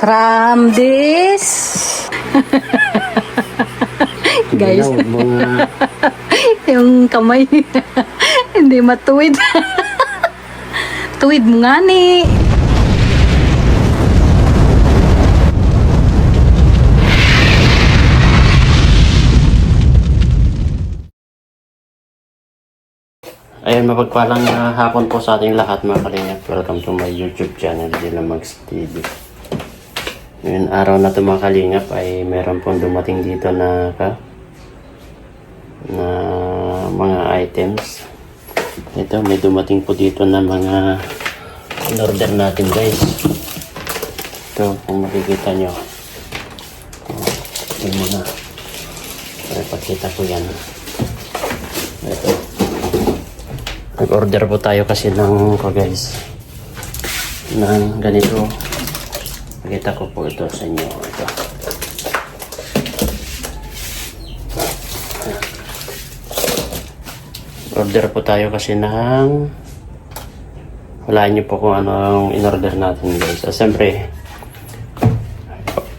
From this guys, Mga yung kamay hindi matuwid. Tuwid mo nga ni. ayun, mapagpalang hapon po sa ating lahat mga kalingap. Welcome to my YouTube channel, Dilamags TV. Ngayon araw na ito mga kalingap ay meron pong dumating dito na mga items. Ito, may dumating po dito na mga in-order natin guys. Ito, kung makikita nyo. Ito muna. Para ipakita ko yan. Ito. Nag-order po tayo kasi ng ganito. Pakita ko po ito sa inyo. Ito. Order po tayo kasi ng walaan nyo po kung ano ang in-order natin guys. Siyempre,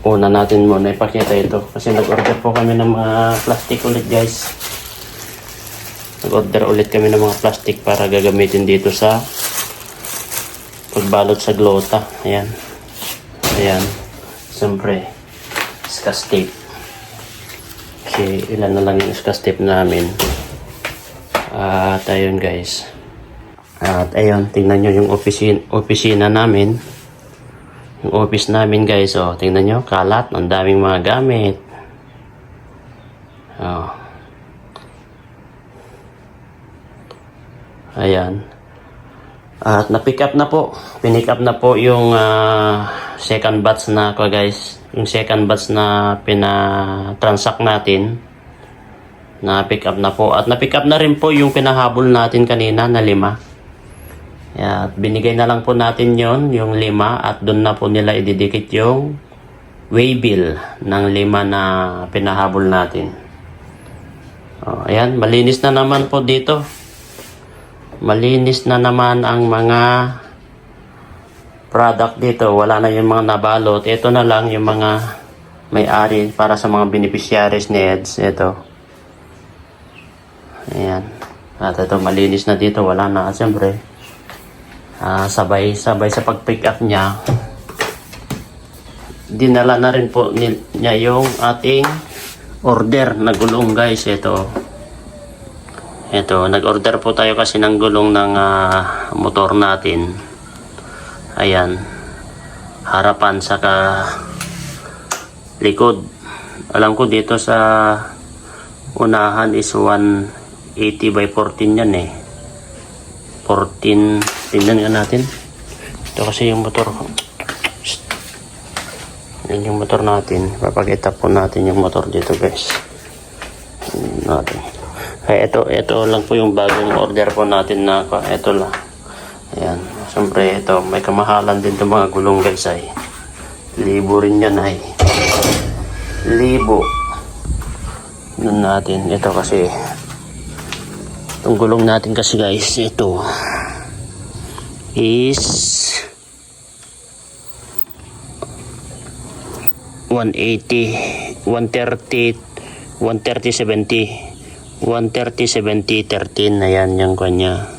una natin muna ipakita ito kasi nag-order po kami ng mga plastic ulit guys. Nag-order ulit kami ng mga plastic para gagamitin dito sa pagbalot sa glota. Ayan. Ayan. Siyempre, scotch tape. Kasi ilan na lang yung scotch tape namin. At ayun guys. At ayun, tingnan nyo yung opisina namin. Yung office namin guys. Oh, tingnan nyo, kalat. Ang daming mga gamit. Oh. Ayan. At na-pick up na po. Pinick up na po yung second batch na guys. Yung second batch na pina-transact natin. Na-pick up na po. At na-pick up na rin po yung pinahabol natin kanina na 5. At binigay na lang po natin yon yung 5. At doon na po nila ididikit yung waybill ng 5 na pinahabol natin. Ayan. Malinis na naman po dito. Malinis na naman ang mga product dito. Wala na yung mga nabalot. Ito na lang yung mga may-ari para sa mga beneficiaries ni EDS. Ito. Ayan. At ito malinis na dito. Wala na. Siyempre, sabay sa pag-pick up niya. Dinala na rin po niya yung ating order na gulong guys. Ito, nag-order po tayo kasi ng gulong ng motor natin. Ayan. Harapan saka likod. Alam ko dito sa unahan is 180 by 14 yan eh. 14. Tingnan nga natin. Ito kasi yung motor. Yan yung motor natin. Papakita po natin yung motor dito guys. Natin. Ay, ito lang po yung bagong order po natin na ito lang. Ayan. Siyempre, ito. May kamahalan din itong mga gulong guys ay. 1,000 rin yan ay. 1,000. Doon natin. Ito kasi. Itong gulong natin kasi guys. Ito. Is 180. 130. 130-70. 130-70-13. Ayan yung kanya.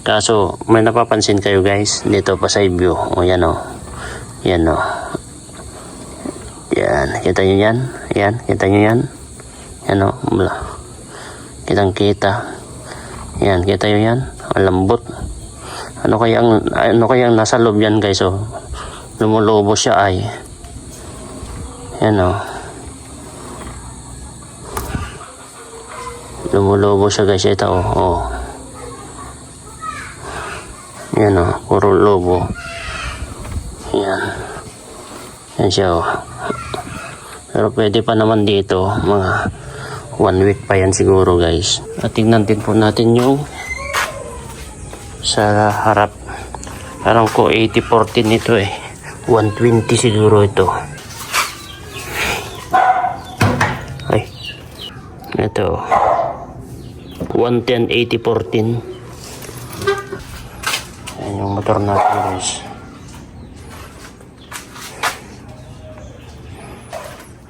Kaso may napapansin kayo guys dito pa side view. O yan o. Yan o. Yan. Kita nyo yan? Yan. Kita nyo yan? Yan o. Kitang kita. Yan. Kita nyo yan? Ang lambot. Ano kayang nasa loob yan guys o. Lumulobo siya ay. Yan o. Lumulobo siya guys. Ito oh. Yan o. Puro lobo. Yan. Yan siya o. Pero pwede pa naman dito. Mga 1 week pa yan siguro guys. At tingnan din po natin yung sa harap. Parang ko 80-14 ito eh. 120 siguro ito. Ay. Ito. 110-80-14. Ayan yung motor natin guys.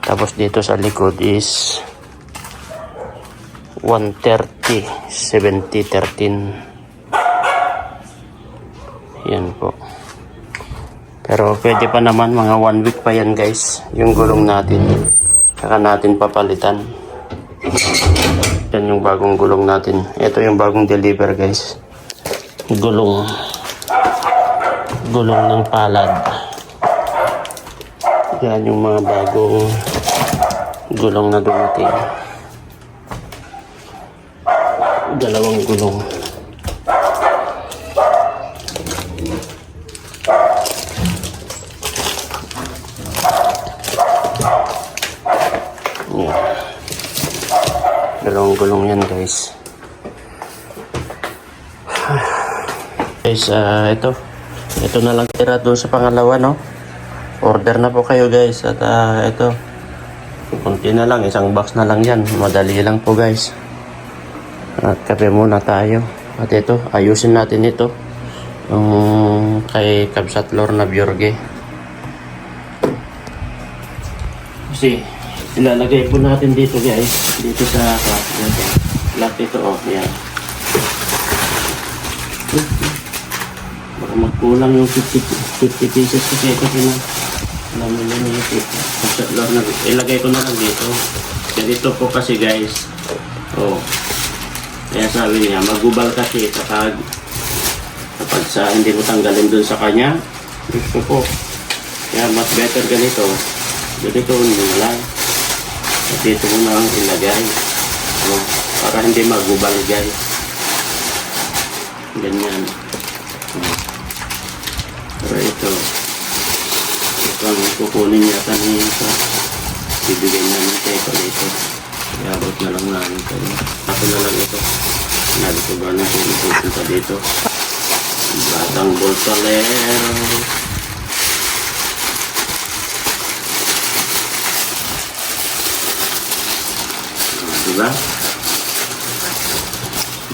Tapos dito sa likod is 130, 70, 13. Yan po. Pero pwede pa naman, mga 1 week pa yan guys, yung gulong natin. Saka natin papalitan. Yan yung bagong gulong natin. Ito yung bagong deliver guys. Gulong ng palad. Yan yung mga bagong gulong na dumating. Dalawang gulong. Yan. Dalawang gulong yan guys. Guys, ito na lang tira doon sa pangalawa, no? Order na po kayo guys. At ito, kunti na lang, isang box na lang yan. Madali lang po guys. At kape muna tayo. At ito, ayusin natin ito. Yung kay Kabsatlor na Bjorge. Kasi, ilalagay po natin dito guys. Dito sa lahat ito, oh, yan. Baka magkulang yung 50 pieces kasi ito namin yun yung Kabsatlor na. Ilagay ko na lang dito. Ganito po kasi guys. Oh. Kaya sabi niya, magubal kasi kapag sa hindi mo tanggalin dun sa kanya. Gusto ko. Kaya mas better ganito. Ganito mo lang. At dito mo na lang ilagay. Para hindi magubal guys. Ganyan. Pero ito ang kukunin yata niya ito. Bibigyan na ng teko dito. Iabot na lang namin ito. Ako na lang ito. Nabi ko ba na pupunta dito. Batang bolsalero. Diba?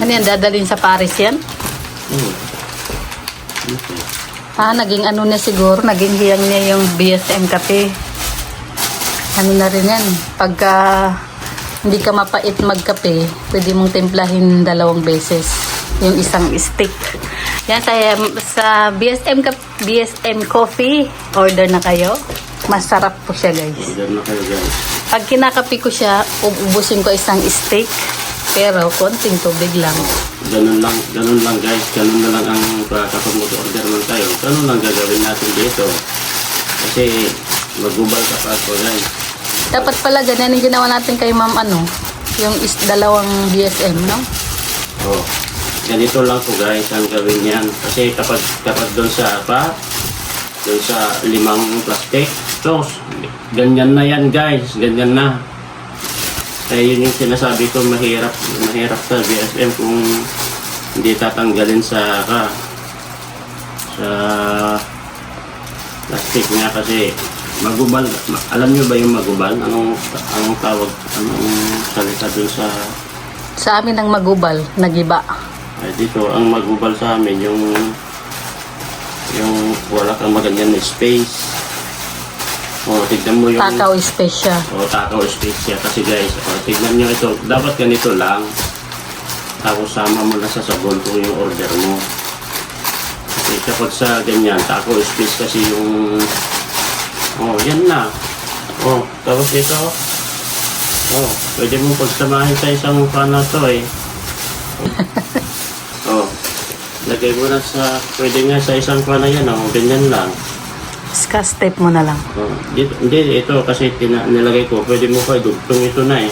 Ano yan, dadalhin sa Paris yan? Oo. Okay. Naging ano na siguro, naging hiyang niya yung BSM kape. Ano na rin yan, pagka hindi ka mapait magkape, pwede mong templahin 2 beses yung isang stick. Yan, sa BSM coffee, order na kayo. Masarap po siya guys. Order na kayo guys. Pag kinakape ko siya, ubusin ko isang stick. Pero konting tubig lang. Ganun lang guys. Ganun na lang ang kapag mag-order man tayo. Ganun lang gagawin natin dito. Kasi magubal ka pa ako guys. Dapat pala ganyan yung ginawa natin kay ma'am yung 2 BSM, no? Oh. Ganito lang po guys ang gawin niyan. Kasi kapag doon sa doon sa 5 plastic, so ganyan na yan guys. Ganyan na. Kaya yun yung sinasabi ko, mahirap sa BSM kung hindi tatanggalin sa plastic niya kasi magubal. Alam nyo ba yung magubal? Anong tawag? Anong salita dun sa... Sa amin ang magubal, nagiba. Ay, dito, ang magubal sa amin, yung wala kang maganyan na space. O, tignan mo yung... Takaw space siya. O, takaw space siya. Kasi guys, tignan nyo ito. Dapat ganito lang. Tapos sama mo na sa sabon kung yung order mo. Kasi kapag sa ganyan, takaw space kasi yung... Oh, yan na. Oh, tapos ito. Oh, pwede mo pagsamahin sa isang pana to eh. Oh, lagay mo na sa... Pwede nga sa isang pana yan. Oh, ganyan lang. Scotch tape mo na lang. Oh, dito, hindi, ito kasi nilagay ko. Pwede mo pa idugtong ito na eh.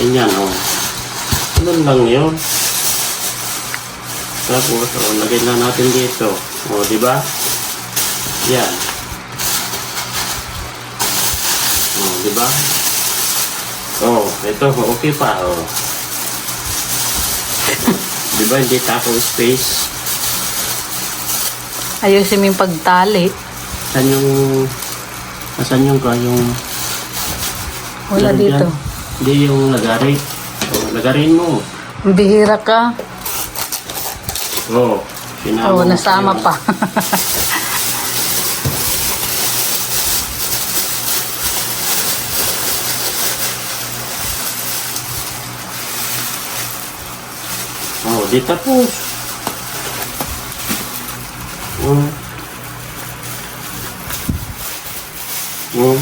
Ganyan, oh. Ganun lang yun. Tapos, oh, lagay na natin dito. Oh, di ba? Yan. Oh, di ba? Oh, ito, okay pa, oh. Di ba, hindi takaw space? Ayusin mo yung pagtali. Asan yung Wala dito. Dyan. Hindi yung lagari. Oh, lagarin mo. Bihira ka. Oh, sinama mo Nasama yun. pa. Di tapos. Oh. Oh.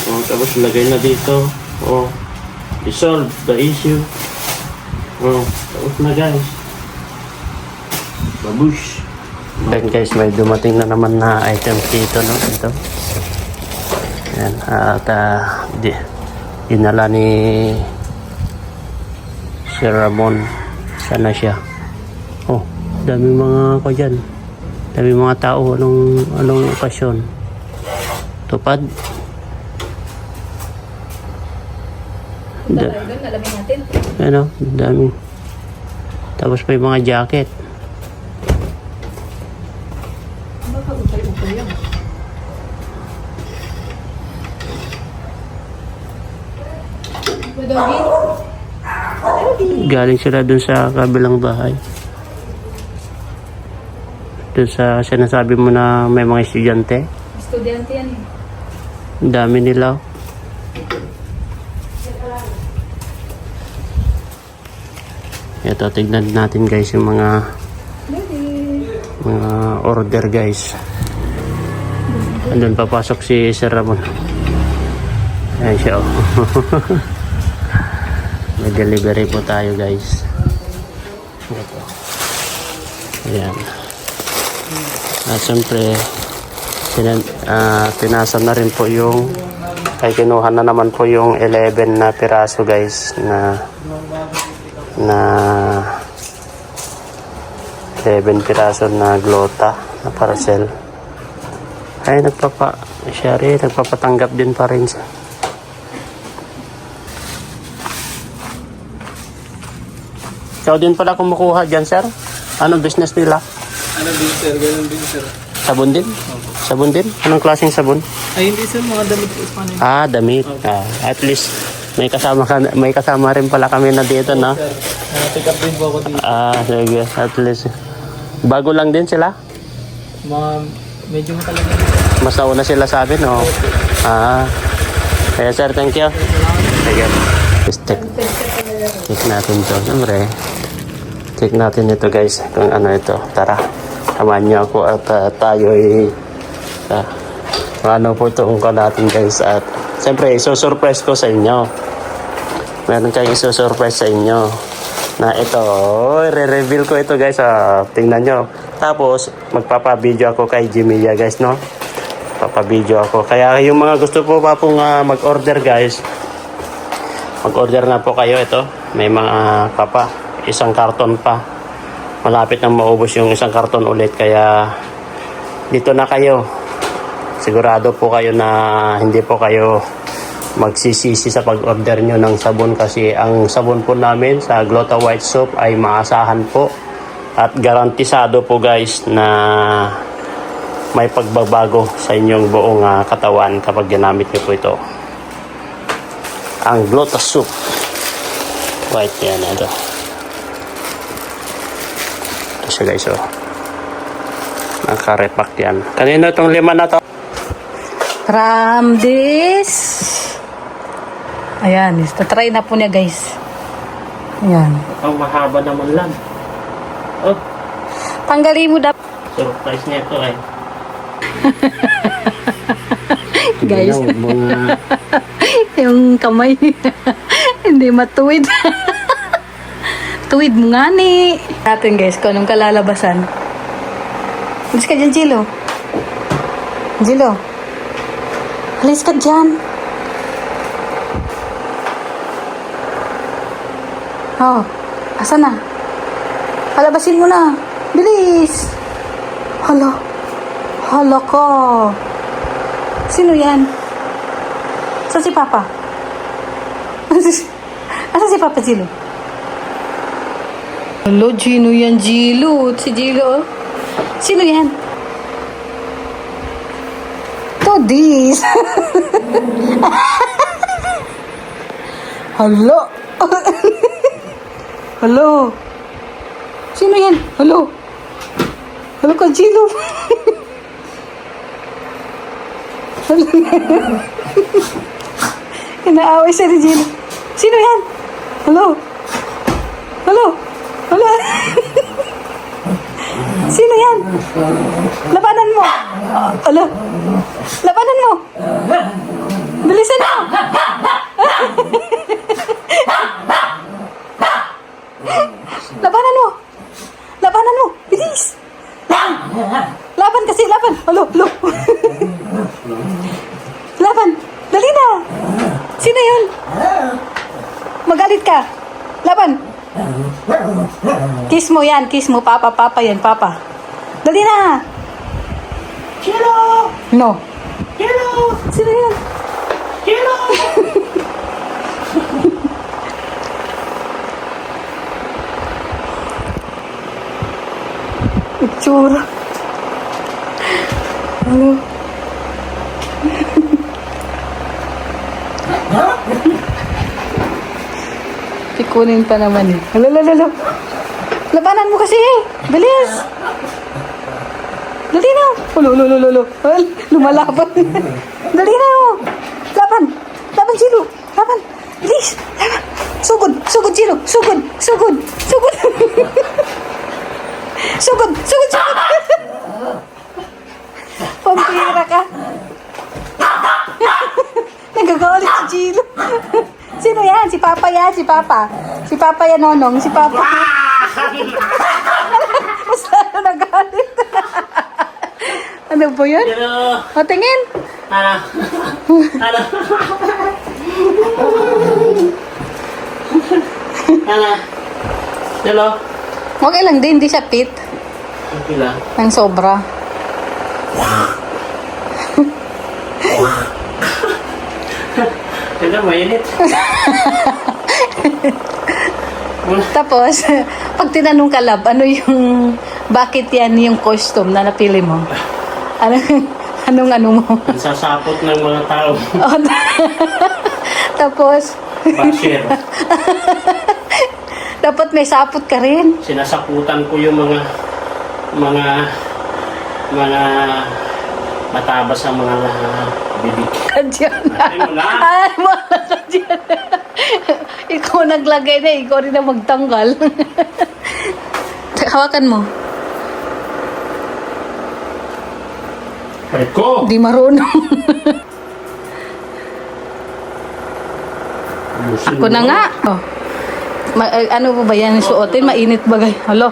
Oh, tapos lagay na dito. Oh. Resolve the issue. Oh, tapos na guys. Babush. Then guys, may dumating na naman na items dito, no? Ito. Yan. At dinala ni Sir Ramon. Sana siya. Oh, dami mga ko dyan. Dami mga tao. Anong okasyon? Tupad. Alamin natin. Ano, dami. Tapos may mga jacket. Galing sila dun sa kabilang bahay. Dun sa sinasabi mo na may mga estudyante. Estudyante yan eh. Ang dami nila. Ito, tignan natin guys yung mga order guys. Andun papasok si Sir Ramon. Ayan siya oh. May delivery po tayo guys. Ito. Ayan. At siyempre pinasa na rin po yung kinuha na naman po yung 11 na piraso guys na 11 piraso na glota na parcel. Ay nagpapatanggap din pa rin siya. Ikaw din pala kumukuha dyan, sir? Anong business nila? Ano din sir, ganun din sir. Sabon din? Sabon din? Anong klaseng sabon? Ay hindi sir, mga damit po Spanish. Ah, damit. At least may kasama rin pala kami na dito, no? Sir, pick up din po ako dito. Sige. At least bago lang din sila? Medyo matalaga din. Mas nauna sila sa amin, no? Kaya sir, thank you. Sige. Check natin to. Siyempre, check natin ito guys. Kung ano ito. Tara. Samahan niyo ako at tayo ay ano po itong ko natin guys. At siyempre, isusurprise ko sa inyo. Meron kayong isusurprise sa inyo. Na ito. Re-reveal ko ito guys. Tingnan nyo. Tapos, magpapa-video ako kay Jimia guys, no? Papa-video ako. Kaya yung mga gusto po pa pong mag-order guys, mag-order na po kayo ito. May mga isang karton pa. Malapit nang maubos yung isang karton ulit. Kaya dito na kayo. Sigurado po kayo na hindi po kayo magsisisi sa pag-order nyo ng sabon. Kasi ang sabon po namin sa Glota White Soap ay maasahan po. At garantisado po guys na may pagbabago sa inyong buong katawan kapag ginamit nyo po ito. Ang Glota Soap White, yan ito. Ito siya guys, oh. Nakarepack yan. Kanino itong 5 na to? From this. Ayan, try na po niya guys. Ayan. Ang mahaba naman lang. Oh, Tanggalin mo dapat. surprise niya ito eh. Guys. Mga Yung kamay. Hindi matuwid. Tuwid mo nga ni. Natin guys, kung anong kalalabasan. Alis ka dyan, Jilo. Jilo. Alis ka dyan. Oh, asa na? Palabasin mo na. Bilis. Hala. Hala ka. Sino yan? Asa si Papa? Asa si Papa Jilo? Hello, Gino yan, Jilo. Si Jilo, oh. Sino yan? Todis. Hello. Hello. Sino yan? Hello. Hello ka, Jilo. Hello. Inaaway siya ni Jilo. Sino yan? Hello. Hello. Wala. Sino yan? Labanan mo. Ala. Labanan mo. Bilisan mo. Labanan mo. Labanan mo. Bilis. Laban kasi, laban. Alo. Laban. Dali na. Sino yun? Magalit ka. Laban. Kiss mo yan. Kiss mo. Papa yan. Papa. Dali na. Hello! No. Hello! Sino yun? Hello! Itsura. Ano? Pikunin pa naman eh. Lalo. Labanan mo kasi eh. Bilis. Dali na. Lolo. Lumalaban. Dali na. Laban. Laban, Jilo. Laban. Bilis. Laban. Sugod, Jilo. Sugod. Sugod. Pampira ka. Nagagalit si Jilo. Sino yan? Si Papa yan, si Papa. Si Papa yan, Nonong. Si Papa. Mas lalo nagalit. Ano po yun? Hello! O, tingin. Ano? Hello? Okay lang din, hindi siya pit. Okay lang. Ang sobra. Hello, mainit. Tapos, pag tinanong ka, Lab, ano yung, bakit yan yung costume na napili mo? Anong mo? Ang sasapot ng mga tao. Oh, tapos, Basher. dapat may sapot ka rin. Sinasaputan ko yung mga matabas sa mga bibig. Kadyan. Ay, wala. Ay, wala kadyan. Ikaw naglagay na, ikaw rin na magtanggal. Hawakan mo. Ay ko! Di marunong. Ako na nga. Oh. Ano ba yan suotin? Mainit bagay. Halo.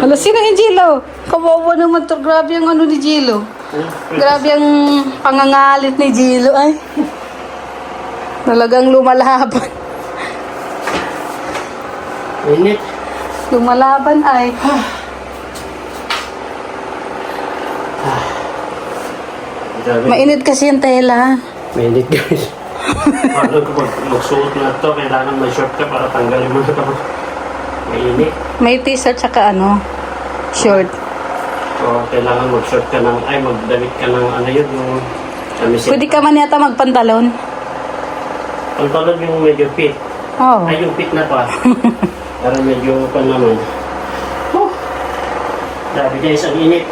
Halo, sino yung Jilo? Kawawa naman to. Grabe yung ano ni Jilo. Grabe ang pangangalit ni Jilo. Ay. Talagang lumalaban. Init. Lumalaban ay. Grabe. Mainit kasi yung tela. Mainit guys. Paano ko pag magsuot na ito, kailangan may short ka para tanggalin mo na ito. Mainit. May t-shirt tsaka ano, short. So, kailangan mag-short ka ng, magdamit ka ng ano yun, yung kamisin. Pwede ka man yata magpantalon. Pantalon yung medyo fit. Oo. Ay, yung fit na pa. Para medyo pa naman. Oh, grabe guys, ang init.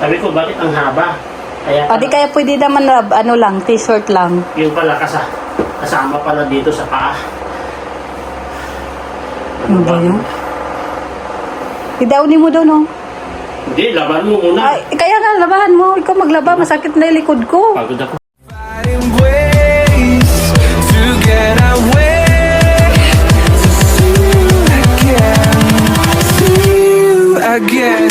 Sabi ko, bakit ang haba? Kaya O di kaya pwede naman ano lang, t-shirt lang. yung pala kasama pala dito sa paa. Ano ba yun? Idawnin mo doon, oh. Hindi, laban mo muna. Ay, kaya nga, labahan mo. Ikaw maglaba, masakit na yung likod ko. Pagod ako. Finding ways to get away, to see you again, see you again.